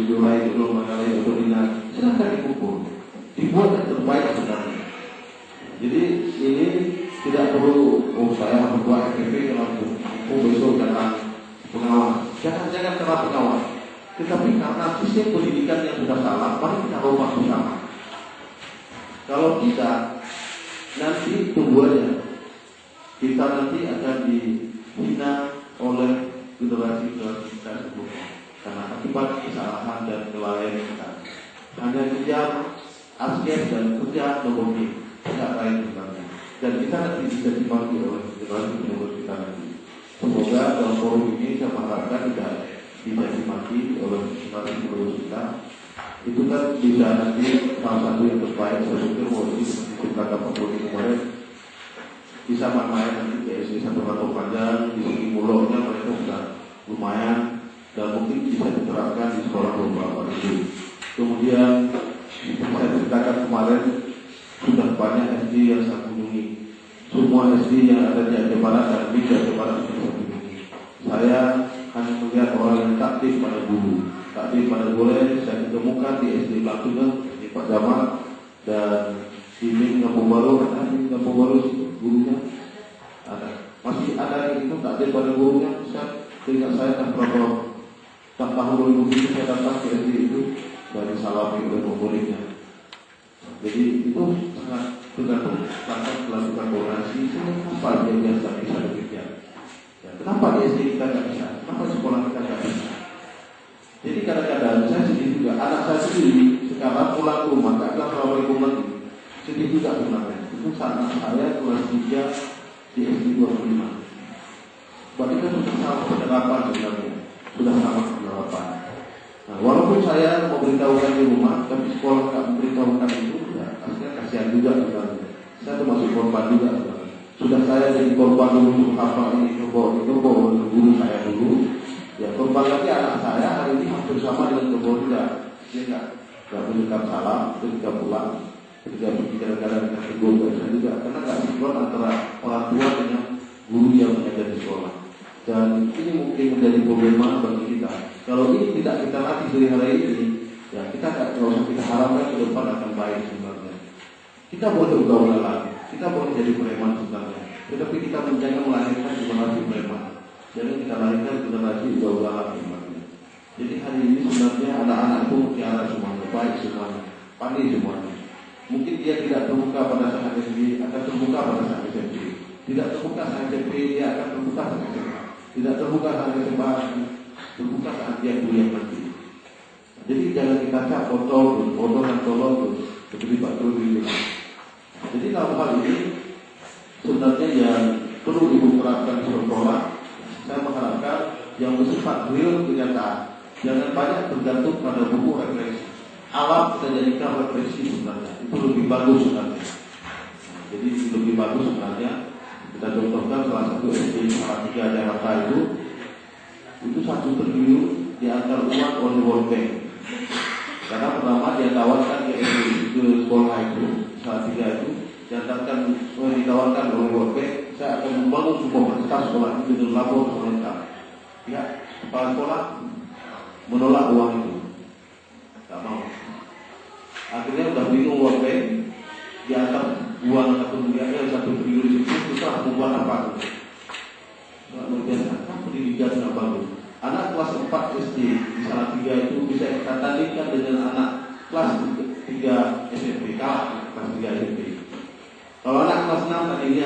Julai dulu mengalami Udina, silahkan dikumpul, dibuat yang terbaik sebenarnya. Jadi ini tidak perlu saya membuat FPP langsung besok datang pengawas. Jangan karena pengawas, tetapi karena sistem pendidikan yang sudah salah, mari kita ubah bersama. Kalau kita nanti tungguannya, kita nanti akan dihina oleh generasi kita sebelumnya karena akibat kesalahan dan kelalaian kita. Hanya kejar askes dan kerja membangun, tidak lain sebenarnya. Dan kita nanti bisa dimaki oleh generasi penerus kita nanti. Semoga dalam forum ini saya mengharapkan tidak bisa dimaki oleh generasi penerus kita. Itu kan bisa nanti salah satu yang terbaik saya pikir mau diciptakan pemerintah kemarin bisa main nanti ke SD satu Rantau Panjang di sini mulutnya mereka sudah lumayan dan mungkin bisa diterapkan di sekolah beberapa itu. Kemudian saya ceritakan kemarin sudah banyak SD yang saya kunjungi. Semua SD yang ada di Aceh Barat dan di Aceh Barat sudah saya kunjungi. Saya hanya melihat orang yang takdir pada guru. Takdir pada boleh saya ketemukan di SD Latungan di Pak Jamal dan di Kampung Baru, ada di Kampung Baru gurunya ada, masih ada itu takdir pada gurunya. Saya ingat saya tak berapa tahun 2007 saya datang ke SD itu dari Salami oleh muridnya. Jadi itu sangat tergantung sangat melakukan koordinasi. Kenapa dia biasa bisa bekerja? Ya, kenapa di SD kita nggak bisa? Kenapa di sekolah kita nggak bisa? Jadi kadang-kadang saya sedih juga. Anak saya sendiri sekarang pulang ke rumah nggak bilang assalamualaikum lagi. Sedih juga sebenarnya. Itu saat saya kelas 3 di SD 25. Berarti kan sudah sama penerapan sebenarnya. Sudah sama penerapan. Nah, walaupun saya memberitahukan di rumah, tapi sekolah nggak memberitahukan itu, ya akhirnya kasihan juga sebenarnya. Saya termasuk korban juga sebenarnya. Sudah saya jadi korban dulu apa ini kebor guru saya dulu. Ya korban lagi anak saya hari ini hampir sama dengan kebor juga. Dia nggak mendengar salam ketika pulang, ketika pergi kadang-kadang dengan tegur saya juga karena nggak sinkron antara orang tua dengan guru yang mengajar di sekolah. Dan ini mungkin menjadi problema bagi kita. Kalau ini tidak kita latih dari hari ini, ya kita nggak usah kita harapkan ke depan akan baik sebenarnya. Kita boleh bergaul lagi, kita boleh jadi preman sebenarnya, tetapi kita menjaga melahirkan generasi preman. Jangan kita lahirkan generasi gaul-gaul sebenarnya. Jadi hari ini sebenarnya anak-anak itu mutiara semuanya, baik semuanya, pandai semuanya. Mungkin dia tidak terbuka pada saat SD, akan terbuka pada saat SMP. Tidak terbuka saat SMP, dia akan terbuka saat SMA. Tidak terbuka saat SMA, terbuka saat dia kuliah nanti. Jadi jangan kita cap foto dan tolong seperti Pak Trudi bilang. Jadi dalam hal ini sebenarnya yang perlu ibu terapkan di sekolah, saya mengharapkan yang bersifat real kenyataan. Jangan banyak tergantung pada buku referensi. Alam kita jadikan referensi sebenarnya. Itu lebih bagus sebenarnya. Jadi lebih bagus sebenarnya. Kita contohkan salah satu SD Salatiga Jakarta itu 1 triliun diantar uang oleh World Bank. Karena pertama dia tawarkan ke sekolah itu Salatiga itu ditawarkan oleh World Bank, saya akan membangun sebuah fasilitas sekolah itu dengan labor lengkap. Ya, kepala sekolah menolak uang itu, tak mau. Akhirnya udah bingung World Bank, diantar uang 1 miliar, 1 triliun itu susah membuat apa? Luar biasa, kan pendidikan sangat bagus. Anak kelas 4 SD di Salatiga itu bisa kita tandingkan dengan anak kelas 3 SMP, kelas 3 SMP. Kalau anak kelas 6 tadinya